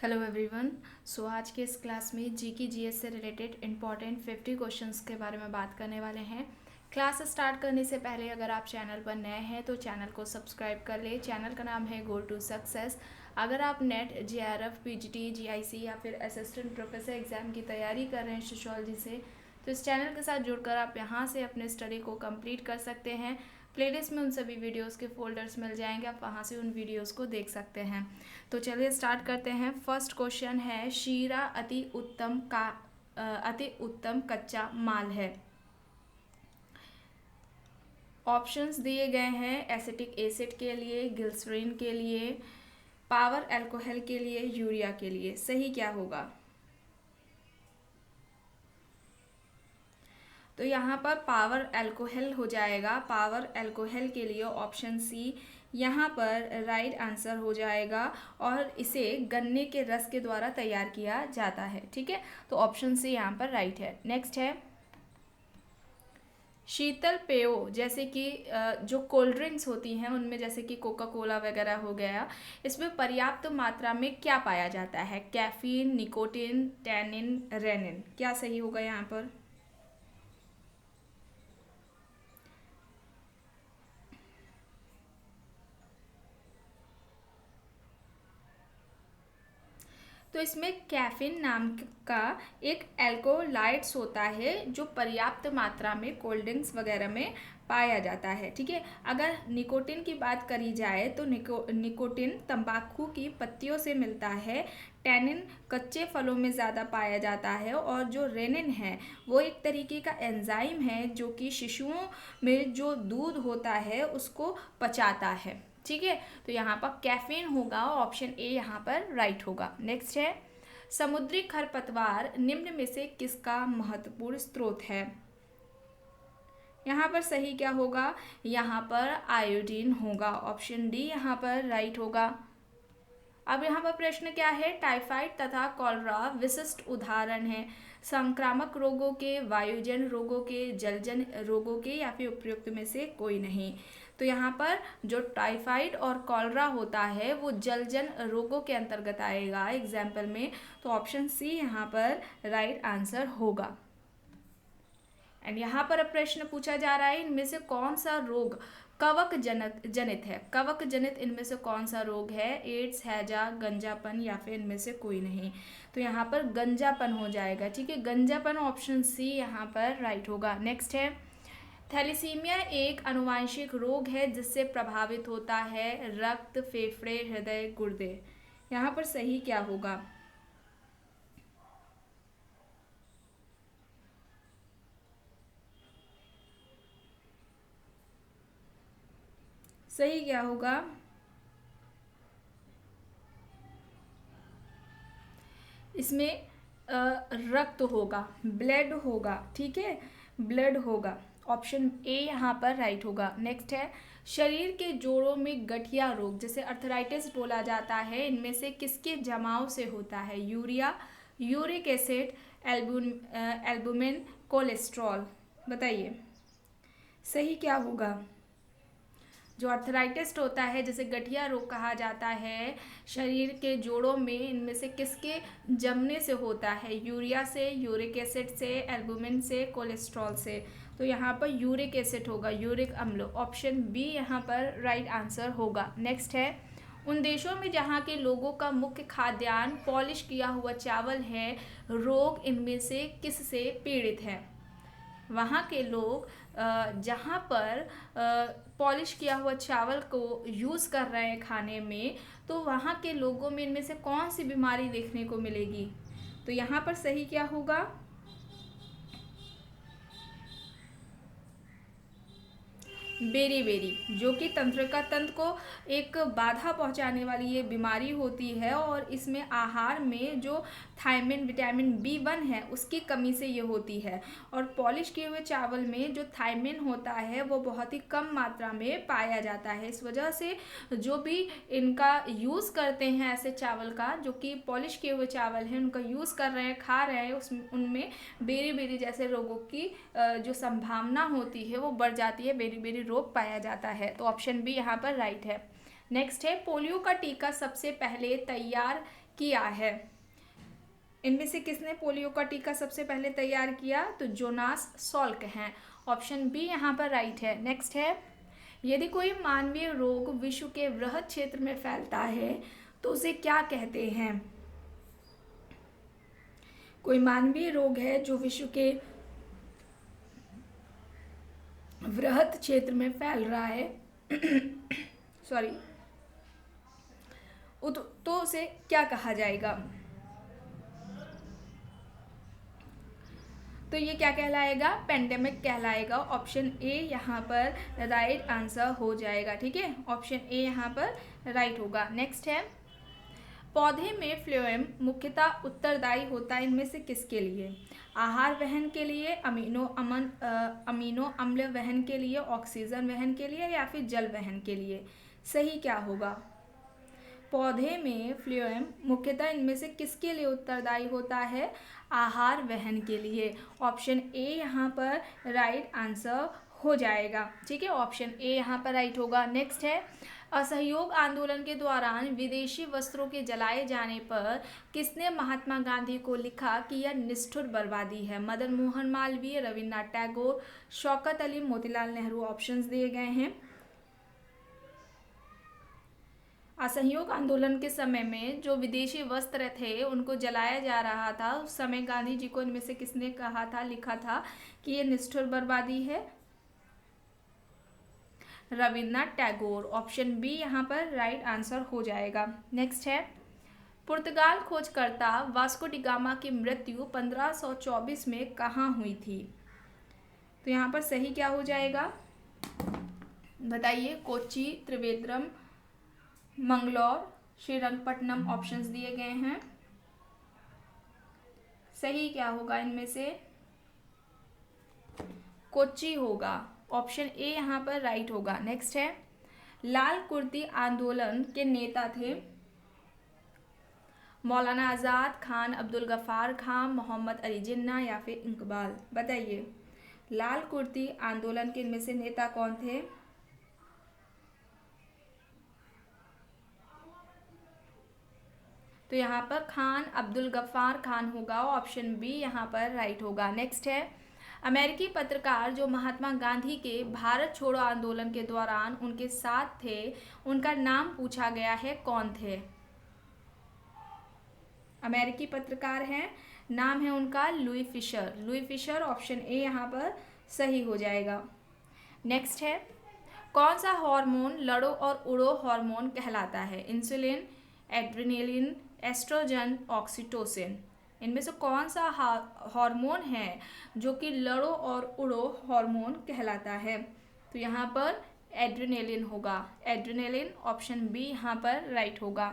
Hello everyone. सो आज के इस क्लास में जीएस से रिलेटेड इंपॉर्टेंट 50 क्वेश्चंस के बारे में बात करने वाले हैं। क्लास स्टार्ट करने से पहले अगर आप चैनल पर नए हैं तो चैनल को सब्सक्राइब कर ले। चैनल का नाम है गो टू सक्सेस। अगर आप नेट जेआरएफ पीजीटी जीआईसी या फिर असिस्टेंट प्रोफेसर एग्ज़ाम की तैयारी कर रहे हैं सोशियोलॉजी से, तो इस चैनल के साथ जुड़कर आप यहाँ से अपने स्टडी को कंप्लीट कर सकते हैं। प्लेलिस्ट में उन सभी वीडियोस के फोल्डर्स मिल जाएंगे, आप वहाँ से उन वीडियोस को देख सकते हैं। तो चलिए स्टार्ट करते हैं। फर्स्ट क्वेश्चन है, शीरा अति उत्तम कच्चा माल है। ऑप्शंस दिए गए हैं एसिटिक एसिड के लिए, ग्लिसरीन के लिए, पावर अल्कोहल के लिए, यूरिया के लिए। सही क्या होगा? तो यहाँ पर पावर अल्कोहल हो जाएगा। पावर अल्कोहल के लिए ऑप्शन सी यहाँ पर राइट आंसर हो जाएगा, और इसे गन्ने के रस के द्वारा तैयार किया जाता है। ठीक है, तो ऑप्शन सी यहाँ पर राइट है। नेक्स्ट है, शीतल पेयों जैसे कि जो कोल्ड ड्रिंक्स होती हैं उनमें जैसे कि कोका कोला वगैरह हो गया, इसमें पर्याप्त मात्रा में क्या पाया जाता है? Caffeine, nicotine, tannin, rennin. क्या सही होगा यहाँ पर? तो इसमें कैफीन नाम का एक एल्कोलाइट्स होता है जो पर्याप्त मात्रा में कोल्ड ड्रिंक्स वगैरह में पाया जाता है। ठीक है, अगर निकोटिन की बात करी जाए तो निकोटिन तंबाकू की पत्तियों से मिलता है। टैनिन कच्चे फलों में ज़्यादा पाया जाता है, और जो रेनिन है वो एक तरीके का एंजाइम है जो कि शिशुओं में जो दूध होता है उसको पचाता है। ठीक है, तो यहाँ पर कैफीन होगा, ऑप्शन ए यहाँ पर राइट होगा। नेक्स्ट है, समुद्री खरपतवार निम्न में से किसका महत्वपूर्ण स्रोत है? यहाँ पर सही क्या होगा? यहाँ पर आयोडीन होगा, ऑप्शन डी यहाँ पर राइट होगा। अब यहाँ पर प्रश्न क्या है? टाइफाइड तथा कॉलरा विशिष्ट उदाहरण हैं संक्रामक रोगों के, वायुजन रोगों के, जलजन रोगों के, या फिर उपयुक्त में से कोई नहीं। तो यहाँ पर जो टाइफाइड और कॉलरा होता है वो जलजन रोगों के अंतर्गत आएगा एग्जाम्पल में, तो ऑप्शन सी यहाँ पर राइट आंसर होगा। एंड यहाँ पर अब प्रश्न पूछा जा रहा है, इनमें से कौन सा रोग कवक जनित है? कवक जनित इनमें से कौन सा रोग है? एड्स, हैजा, गंजापन, या फिर इनमें से कोई नहीं। तो यहाँ पर गंजापन हो जाएगा। ठीक है, गंजापन, ऑप्शन सी यहाँ पर राइट होगा। नेक्स्ट है, थैलीसीमिया एक आनुवंशिक रोग है जिससे प्रभावित होता है रक्त, फेफड़े, हृदय, गुर्दे। यहाँ पर सही क्या होगा? सही क्या होगा? इसमें रक्त होगा, ब्लड होगा। ठीक है, ब्लड होगा, ऑप्शन ए यहाँ पर राइट होगा। नेक्स्ट है, शरीर के जोड़ों में गठिया रोग जैसे अर्थराइटिस बोला जाता है, इनमें से किसके जमाव से होता है? Urea, uric acid, albumin, cholesterol. बताइए सही क्या होगा? जो अर्थराइटिस होता है जैसे गठिया रोग कहा जाता है, शरीर के जोड़ों में इनमें से किसके जमने से होता है? यूरिया से, यूरिक एसिड से, एल्बुमिन से, कोलेस्ट्रॉल से। तो यहाँ पर यूरिक एसिड होगा, यूरिक अम्ल, ऑप्शन बी यहाँ पर राइट आंसर होगा। नेक्स्ट है, उन देशों में जहाँ के लोगों का मुख्य खाद्यान्न पॉलिश किया हुआ चावल है, रोग इनमें से किससे पीड़ित है? वहाँ के लोग जहाँ पर पॉलिश किया हुआ चावल को यूज़ कर रहे हैं खाने में, तो वहाँ के लोगों में इनमें से कौन सी बीमारी देखने को मिलेगी? तो यहाँ पर सही क्या होगा? बेरी, जो कि तंत्रिका तंत्र को एक बाधा पहुंचाने वाली ये बीमारी होती है, और इसमें आहार में जो थायमिन, विटामिन B1 है उसकी कमी से ये होती है। और पॉलिश किए हुए चावल में जो थायमिन होता है वो बहुत ही कम मात्रा में पाया जाता है। इस वजह से जो भी इनका यूज़ करते हैं ऐसे चावल का, जो कि पॉलिश किए हुए चावल हैं, उनका यूज़ कर रहे हैं, खा रहे हैं, उनमें बेरी जैसे रोगों की जो संभावना होती है वो बढ़ जाती है, बेरी रोग पाया जाता है। तो ऑप्शन बी यहाँ पर राइट है। नेक्स्ट है, पोलियो का टीका सबसे पहले तैयार किया है। इनमें से किसने पोलियो का टीका सबसे पहले तैयार किया? तो जोनास सॉल्क हैं। ऑप्शन बी यहाँ पर राइट है। नेक्स्ट है, यदि कोई मानवीय रोग विश्व के वृहद क्षेत्र में फैलता है तो उसे क्या कहते हैं? कोई मानवीय रोग है जो विश्व के वृहद क्षेत्र में फैल रहा है सॉरी, तो उसे क्या कहा जाएगा? तो ये क्या कहलाएगा? पेंडेमिक कहलाएगा। ऑप्शन ए यहाँ पर राइट आंसर हो जाएगा। ठीक है, ऑप्शन ए यहाँ पर राइट होगा। नेक्स्ट है, पौधे में फ्लोएम मुख्यतः उत्तरदायी होता है इनमें से किसके लिए? आहार वहन के लिए, अमीनो अम्ल वहन के लिए, ऑक्सीजन वहन के लिए, या फिर जल वहन के लिए? सही क्या होगा? पौधे में फ्लोएम मुख्यतः इनमें से किसके लिए उत्तरदायी होता है? आहार वहन के लिए। ऑप्शन ए यहाँ पर राइट आंसर हो जाएगा। ठीक है, ऑप्शन ए यहाँ पर राइट होगा। नेक्स्ट है, असहयोग आंदोलन के दौरान विदेशी वस्त्रों के जलाए जाने पर किसने महात्मा गांधी को लिखा कि यह निष्ठुर बर्बादी है? मदन मोहन मालवीय, रविन्द्रनाथ टैगोर, शौकत अली, मोतीलाल नेहरू। ऑप्शंस दिए गए हैं। असहयोग आंदोलन के समय में जो विदेशी वस्त्र थे उनको जलाया जा रहा था, उस समय गांधी जी को इनमें से किसने कहा था, लिखा था कि ये निष्ठुर बर्बादी है? रविन्द्रनाथ टैगोर। ऑप्शन बी यहाँ पर राइट आंसर हो जाएगा। नेक्स्ट है, पुर्तगाल खोजकर्ता वास्को डी गामा की मृत्यु 1524 में कहाँ हुई थी? तो यहाँ पर सही क्या हो जाएगा बताइए? कोच्चि, त्रिवेंद्रम, मंगलौर, श्रीरंगपट्टनम। ऑप्शंस दिए गए हैं। सही क्या होगा इनमें से? कोच्चि होगा। ऑप्शन ए यहाँ पर राइट होगा। नेक्स्ट है, लाल कुर्ती आंदोलन के नेता थे मौलाना आज़ाद खान, अब्दुल गफ्फार खान, मोहम्मद अली जिन्ना, या फिर इकबाल? बताइए, लाल कुर्ती आंदोलन के इनमें से नेता कौन थे? तो यहाँ पर खान अब्दुल गफ्फार खान होगा। ऑप्शन बी यहाँ पर राइट होगा। नेक्स्ट है, अमेरिकी पत्रकार जो महात्मा गांधी के भारत छोड़ो आंदोलन के दौरान उनके साथ थे, उनका नाम पूछा गया है, कौन थे? अमेरिकी पत्रकार हैं, नाम है उनका Louis Fischer. Louis Fischer. Option A यहाँ पर सही हो जाएगा। नेक्स्ट है, कौन सा हार्मोन लड़ो और उड़ो हार्मोन कहलाता है? Insulin, adrenaline, estrogen, oxytocin. इनमें से कौन सा हार्मोन है जो कि लड़ो और उड़ो हार्मोन कहलाता है? तो यहाँ पर एड्रेनलिन होगा। एड्रेनलिन। ऑप्शन बी यहाँ पर राइट होगा।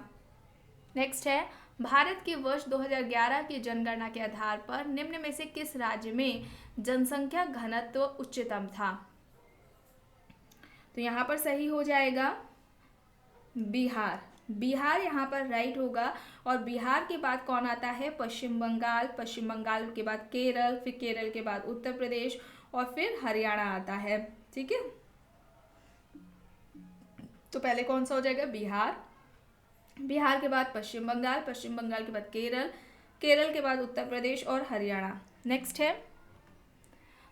नेक्स्ट है, भारत के वर्ष 2011 की जनगणना के आधार पर निम्न में से किस राज्य में जनसंख्या घनत्व उच्चतम था? तो यहाँ पर सही हो जाएगा बिहार। बिहार यहाँ पर राइट होगा। और बिहार के बाद कौन आता है? पश्चिम बंगाल। पश्चिम बंगाल के बाद केरल, फिर केरल के बाद उत्तर प्रदेश, और फिर हरियाणा आता है। ठीक है, तो पहले कौन सा हो जाएगा? बिहार। बिहार के बाद पश्चिम बंगाल, पश्चिम बंगाल के बाद केरल, केरल के बाद उत्तर प्रदेश और हरियाणा। नेक्स्ट है,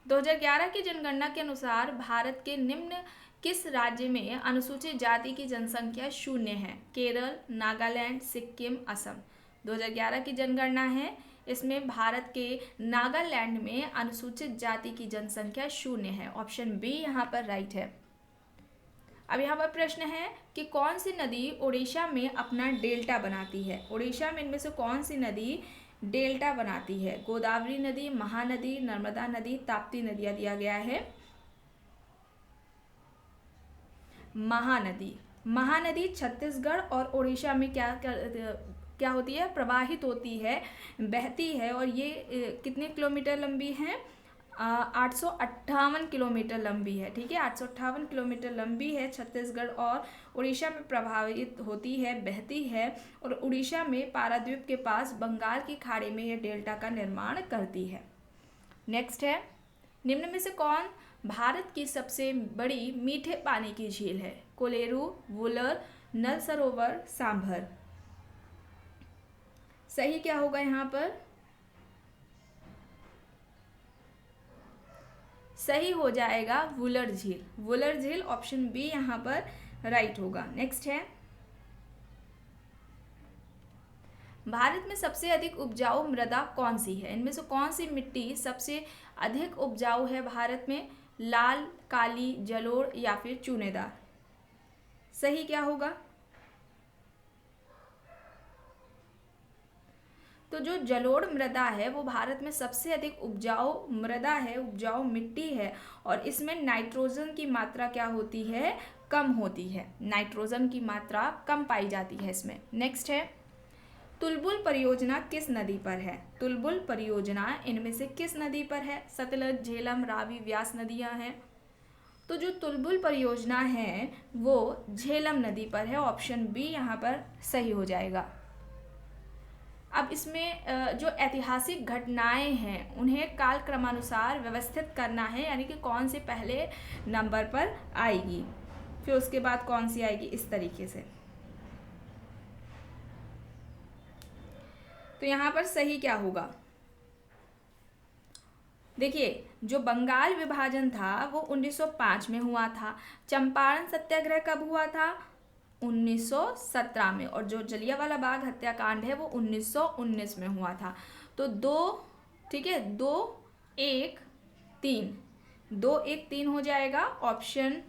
2011 की जनगणना के अनुसार भारत के निम्न किस राज्य में अनुसूचित जाति की जनसंख्या शून्य है? केरल, नागालैंड, सिक्किम, असम। 2011 की जनगणना है, इसमें भारत के नागालैंड में अनुसूचित जाति की जनसंख्या शून्य है। ऑप्शन बी यहाँ पर राइट है। अब यहाँ पर प्रश्न है कि कौन सी नदी उड़ीसा में अपना डेल्टा बनाती है? उड़ीसा में इनमें से कौन सी नदी डेल्टा बनाती है? गोदावरी नदी, महानदी, नर्मदा नदी, ताप्ती नदियाँ दिया गया है। महानदी। महानदी छत्तीसगढ़ और उड़ीसा में क्या होती है? प्रवाहित होती है, बहती है। और ये कितने किलोमीटर लंबी है? 858 किलोमीटर लंबी है। ठीक है, 858 किलोमीटर लंबी है, छत्तीसगढ़ और उड़ीसा में प्रभावित होती है, बहती है। और उड़ीसा में पारादीप के पास बंगाल की खाड़ी में यह डेल्टा का निर्माण करती है। नेक्स्ट है, निम्न में से कौन भारत की सबसे बड़ी मीठे पानी की झील है? कोलेरू, वुलर, नल सरोवर, सांभर। सही क्या होगा यहाँ पर? सही हो जाएगा वुलर झील। वुलर झील ऑप्शन बी यहाँ पर राइट होगा। नेक्स्ट है, भारत में सबसे अधिक उपजाऊ मृदा कौन सी है? इनमें से कौन सी मिट्टी सबसे अधिक उपजाऊ है भारत में? लाल, काली, जलोढ़ या फिर चूनेदार? सही क्या होगा? तो जो जलोढ़ मृदा है वो भारत में सबसे अधिक उपजाऊ मृदा है, उपजाऊ मिट्टी है, और इसमें नाइट्रोजन की मात्रा क्या होती है? कम होती है। नाइट्रोजन की मात्रा कम पाई जाती है इसमें। नेक्स्ट है, तुलबुल परियोजना किस नदी पर है? तुलबुल परियोजना इनमें से किस नदी पर है? सतलज, झेलम, रावी, व्यास नदियां हैं। तो जो तुलबुल परियोजना है वो झेलम नदी पर है। ऑप्शन बी यहाँ पर सही हो जाएगा। अब इसमें जो ऐतिहासिक घटनाएं हैं उन्हें कालक्रमानुसार व्यवस्थित करना है, यानी कि कौन से पहले नंबर पर आएगी, फिर उसके बाद कौन सी आएगी, इस तरीके से। तो यहाँ पर सही क्या होगा? देखिए, जो बंगाल विभाजन था वो 1905 में हुआ था। चंपारण सत्याग्रह कब हुआ था? 1917 में। और जो जलियांवाला बाग हत्याकांड है वो 1919 में हुआ था। तो 2, ठीक है, 2, 1, 3, 2, 1, 3 हो जाएगा। ऑप्शन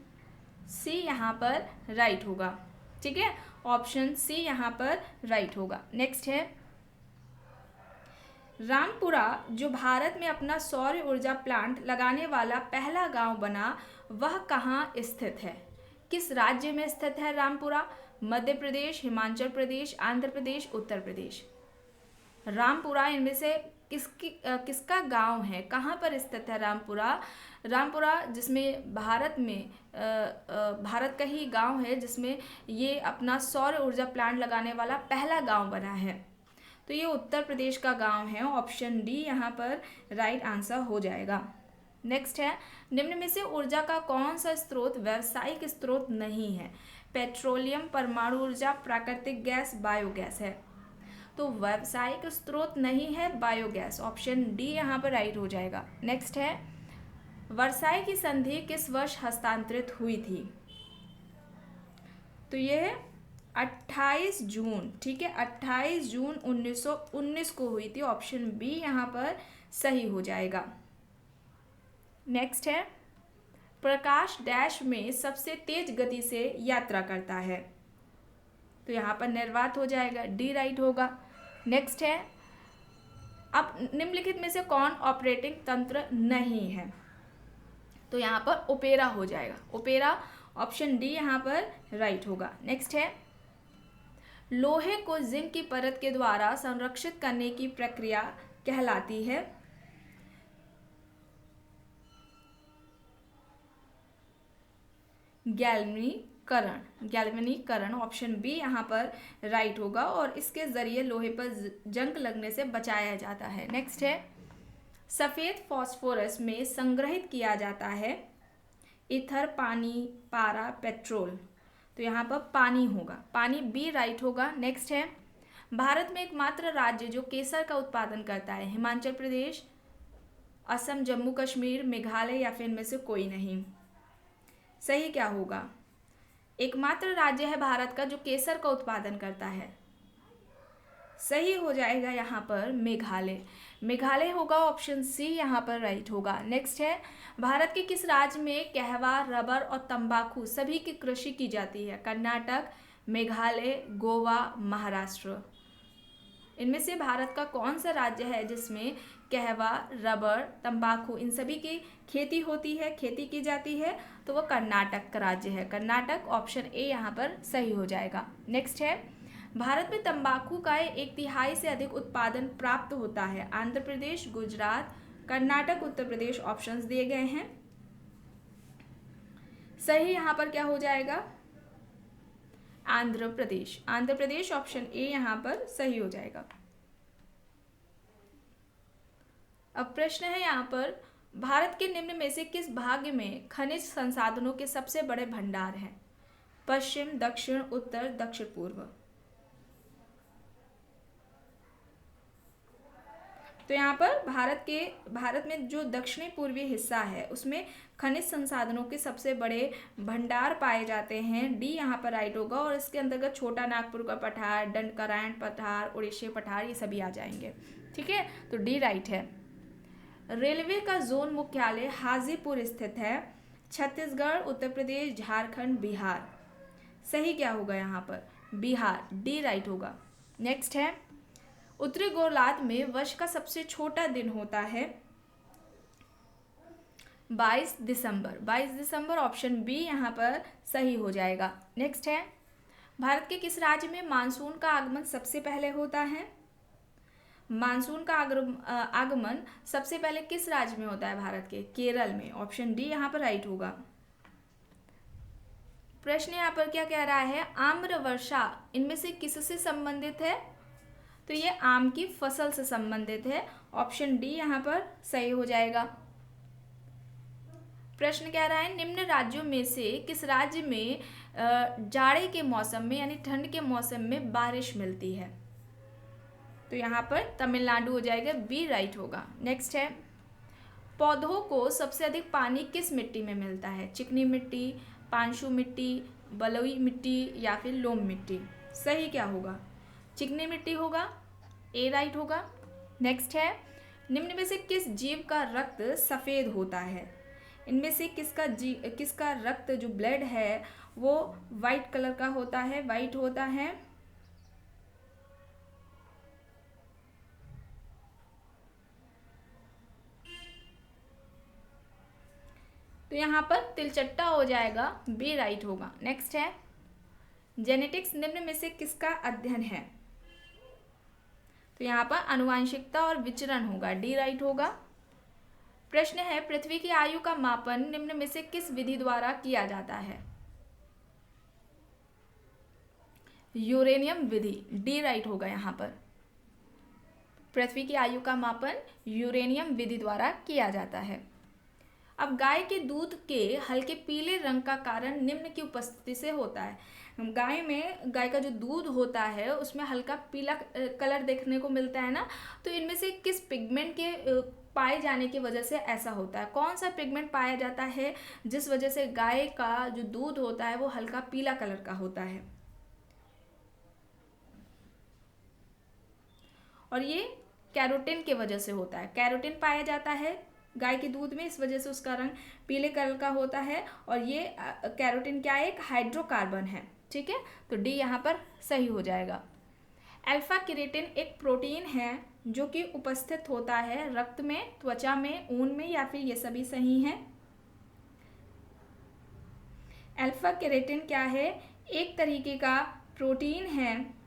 सी यहाँ पर राइट होगा। ठीक है, ऑप्शन सी यहाँ पर राइट होगा। नेक्स्ट है, रामपुरा जो भारत में अपना सौर ऊर्जा प्लांट लगाने वाला पहला गांव बना, वह कहाँ स्थित है? किस राज्य में स्थित है रामपुरा? मध्य प्रदेश, हिमाचल प्रदेश, आंध्र प्रदेश, उत्तर प्रदेश? रामपुरा इनमें से किसका गांव है? कहाँ पर स्थित है रामपुरा? रामपुरा जिसमें भारत में भारत का ही गांव है जिसमें ये अपना सौर ऊर्जा प्लांट लगाने वाला पहला गांव बना है। तो ये उत्तर प्रदेश का गांव है। ऑप्शन डी यहाँ पर राइट आंसर हो जाएगा। नेक्स्ट है, निम्न में से ऊर्जा का कौन सा स्रोत व्यावसायिक स्रोत नहीं है? पेट्रोलियम, परमाणु ऊर्जा, प्राकृतिक गैस, बायोगैस है। तो व्यावसायिक स्रोत नहीं है बायोगैस। ऑप्शन डी यहाँ पर राइट हो जाएगा। नेक्स्ट है, वर्साई की संधि किस वर्ष हस्तांतरित हुई थी? तो ये 28 जून, ठीक है, 28 जून 1919 को हुई थी। ऑप्शन बी यहाँ पर सही हो जाएगा। नेक्स्ट है, प्रकाश डैश में सबसे तेज गति से यात्रा करता है? तो यहाँ पर निर्वात हो जाएगा, डी राइट होगा। नेक्स्ट है, अब निम्नलिखित में से कौन ऑपरेटिंग तंत्र नहीं है? तो यहाँ पर ओपेरा हो जाएगा, ओपेरा। ऑप्शन डी यहाँ पर राइट होगा। नेक्स्ट है, लोहे को जिंक की परत के द्वारा संरक्षित करने की प्रक्रिया कहलाती है? गैल्वेनीकरण, गैल्वेनीकरण। ऑप्शन बी यहाँ पर राइट होगा, और इसके जरिए लोहे पर जंग लगने से बचाया जाता है। नेक्स्ट है, सफेद फास्फोरस में संग्रहित किया जाता है ईथर, पानी, पारा, पेट्रोल? तो यहाँ पर पानी होगा, पानी, बी राइट होगा। नेक्स्ट है, भारत में एकमात्र राज्य जो केसर का उत्पादन करता है? हिमाचल प्रदेश, असम, जम्मू कश्मीर, मेघालय या फिर इनमें से कोई नहीं? सही क्या होगा? एकमात्र राज्य है भारत का जो केसर का उत्पादन करता है। सही हो जाएगा यहाँ पर मेघालय, मेघालय होगा। ऑप्शन सी यहाँ पर राइट होगा। नेक्स्ट है, भारत के किस राज्य में कहवा, रबर और तंबाकू सभी की कृषि की जाती है? कर्नाटक, मेघालय, गोवा, महाराष्ट्र? इनमें से भारत का कौन सा राज्य है जिसमें कहवा, रबर, तंबाकू इन सभी की खेती होती है, खेती की जाती है? तो वो कर्नाटक का राज्य है, कर्नाटक। ऑप्शन ए यहाँ पर सही हो जाएगा। नेक्स्ट है, भारत में तंबाकू का 1/3 से अधिक उत्पादन प्राप्त होता है? आंध्र प्रदेश, गुजरात, कर्नाटक, उत्तर प्रदेश? ऑप्शंस दिए गए हैं। सही यहाँ पर क्या हो जाएगा? आंध्र प्रदेश, आंध्र प्रदेश। ऑप्शन ए यहाँ पर सही हो जाएगा। अब प्रश्न है यहाँ पर, भारत के निम्न में से किस भाग में खनिज संसाधनों के सबसे बड़े भंडार हैं? पश्चिम, दक्षिण, उत्तर, दक्षिण पूर्व? तो यहाँ पर भारत में जो दक्षिणी पूर्वी हिस्सा है उसमें खनिज संसाधनों के सबसे बड़े भंडार पाए जाते हैं। डी यहाँ पर राइट होगा। और इसके अंतर्गत छोटा नागपुर का पठार, दंडकारायण पठार, उड़ीसा पठार, ये सभी आ जाएंगे। ठीक है, तो डी राइट है। रेलवे का जोन मुख्यालय हाजीपुर स्थित है। छत्तीसगढ़, उत्तर प्रदेश, झारखंड, बिहार। सही क्या होगा यहाँ पर? बिहार, डी राइट होगा। नेक्स्ट है, उत्तरी गोलार्ध में वर्ष का सबसे छोटा दिन होता है 22 दिसंबर। 22 दिसंबर, ऑप्शन बी यहाँ पर सही हो जाएगा। नेक्स्ट है, भारत के किस राज्य में मानसून का आगमन सबसे पहले होता है? मानसून का आगमन सबसे पहले किस राज्य में होता है भारत के? केरल में। ऑप्शन डी यहाँ पर राइट होगा। प्रश्न यहाँ पर क्या कह रहा है? आम्र वर्षा इनमें से किससे संबंधित है? तो ये आम की फसल से संबंधित है। ऑप्शन डी यहाँ पर सही हो जाएगा। प्रश्न कह रहा है, निम्न राज्यों में से किस राज्य में जाड़े के मौसम में यानी ठंड के मौसम में बारिश मिलती है? तो यहाँ पर तमिलनाडु हो जाएगा, बी राइट होगा। नेक्स्ट है, पौधों को सबसे अधिक पानी किस मिट्टी में मिलता है? चिकनी मिट्टी, पांशु मिट्टी, बलुई मिट्टी या फिर लोम मिट्टी? सही क्या होगा? चिकनी मिट्टी होगा, ए राइट होगा। नेक्स्ट है, निम्न में से किस जीव का रक्त सफ़ेद होता है? इनमें से किसका रक्त जो ब्लड है वो वाइट कलर का होता है, वाइट होता है? तो यहाँ पर तिलचट्टा हो जाएगा, बी राइट होगा। नेक्स्ट है, जेनेटिक्स निम्न में से किसका अध्ययन है? तो यहाँ पर आनुवांशिकता और विचरण होगा, डी राइट होगा। प्रश्न है, पृथ्वी की आयु का मापन निम्न में से किस विधि द्वारा किया जाता है? यूरेनियम विधि, डी राइट होगा यहाँ पर। पृथ्वी की आयु का मापन यूरेनियम विधि द्वारा किया जाता है। अब गाय के दूध के हल्के पीले रंग का कारण निम्न की उपस्थिति से होता है। गाय का जो दूध होता है उसमें हल्का पीला कलर देखने को मिलता है ना, तो इनमें से किस पिगमेंट के पाए जाने की वजह से ऐसा होता है? कौन सा पिगमेंट पाया जाता है जिस वजह से गाय का जो दूध होता है वो हल्का पीला कलर का होता है? और ये कैरोटीन की वजह से होता है। कैरोटीन पाया जाता है गाय के दूध में, इस वजह से उसका रंग पीले कलर का होता है। और ये कैरोटीन क्या है? एक हाइड्रोकार्बन है। ठीक है, तो डी यहाँ पर सही हो जाएगा। अल्फा केराटिन एक प्रोटीन है जो कि उपस्थित होता है रक्त में, त्वचा में, ऊन में या फिर ये सभी सही हैं? अल्फा केराटिन क्या है? एक तरीके का प्रोटीन है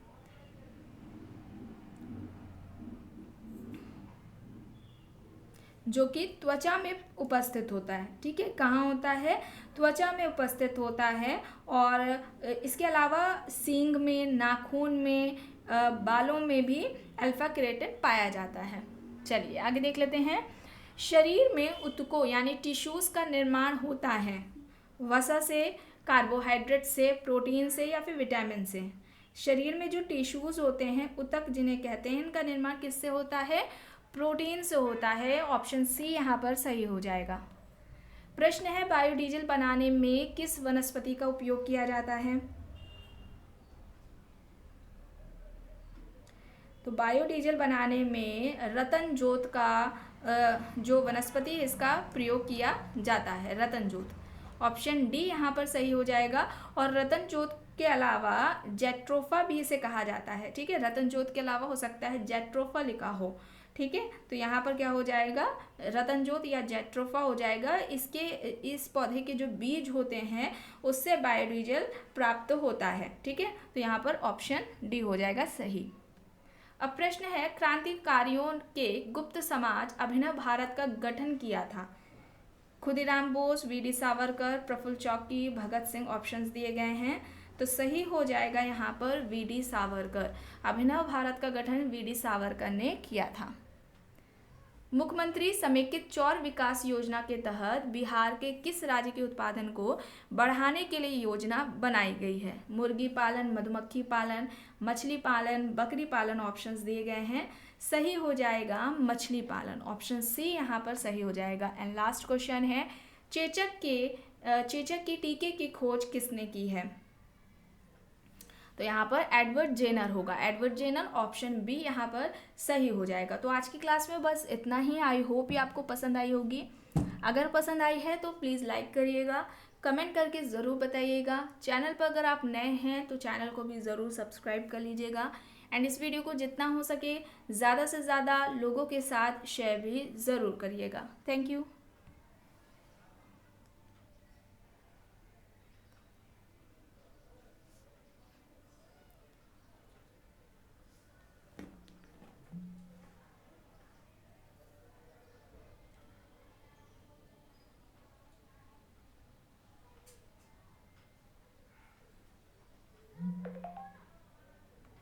जो कि त्वचा में उपस्थित होता है। ठीक है, कहाँ होता है? त्वचा में उपस्थित होता है। और इसके अलावा सींग में, नाखून में, बालों में भी अल्फा केराटिन पाया जाता है। चलिए आगे देख लेते हैं। शरीर में ऊतकों यानी टिश्यूज़ का निर्माण होता है वसा से, कार्बोहाइड्रेट से, प्रोटीन से या फिर विटामिन से। शरीर में जो टिश्यूज़ होते हैं, ऊतक जिन्हें कहते हैं, इनका निर्माण किससे होता है? प्रोटीन से होता है। ऑप्शन सी यहाँ पर सही हो जाएगा। प्रश्न है, बायोडीजल बनाने में किस वनस्पति का उपयोग किया जाता है? तो बायोडीजल बनाने में रतन जोत का जो वनस्पति है इसका प्रयोग किया जाता है, रतन जोत। ऑप्शन डी यहाँ पर सही हो जाएगा। और रतन जोत के अलावा जेट्रोफा भी इसे कहा जाता है। ठीक है, रतन जोत के अलावा हो सकता है जेट्रोफा लिखा हो। ठीक है, तो यहाँ पर क्या हो जाएगा? रतन जोत या जेट्रोफा हो जाएगा। इस पौधे के जो बीज होते हैं उससे बायोडीजल प्राप्त होता है। ठीक है, तो यहाँ पर ऑप्शन डी हो जाएगा सही। अब प्रश्न है, क्रांतिकारियों के गुप्त समाज अभिनव भारत का गठन किया था? खुदीराम बोस, वी.डी. सावरकर, प्रफुल्ल चौकी, भगत सिंह ऑप्शंस दिए गए हैं। तो सही हो जाएगा यहाँ पर वी.डी. सावरकर। अभिनव भारत का गठन वी.डी. सावरकर ने किया था। मुख्यमंत्री समेकित चौर विकास योजना के तहत बिहार के किस राज्य के उत्पादन को बढ़ाने के लिए योजना बनाई गई है? मुर्गी पालन, मधुमक्खी पालन, मछली पालन, बकरी पालन ऑप्शंस दिए गए हैं। सही हो जाएगा मछली पालन, ऑप्शन सी यहाँ पर सही हो जाएगा। एंड लास्ट क्वेश्चन है, चेचक के टीके की खोज किसने की है? तो यहाँ पर एडवर्ड जेनर होगा, एडवर्ड जेनर, ऑप्शन बी यहाँ पर सही हो जाएगा। तो आज की क्लास में बस इतना ही। आई होप ये आपको पसंद आई होगी। अगर पसंद आई है तो प्लीज़ लाइक करिएगा, कमेंट करके ज़रूर बताइएगा। चैनल पर अगर आप नए हैं तो चैनल को भी ज़रूर सब्सक्राइब कर लीजिएगा। एंड इस वीडियो को जितना हो सके ज़्यादा से ज़्यादा लोगों के साथ शेयर भी ज़रूर करिएगा। Thank you.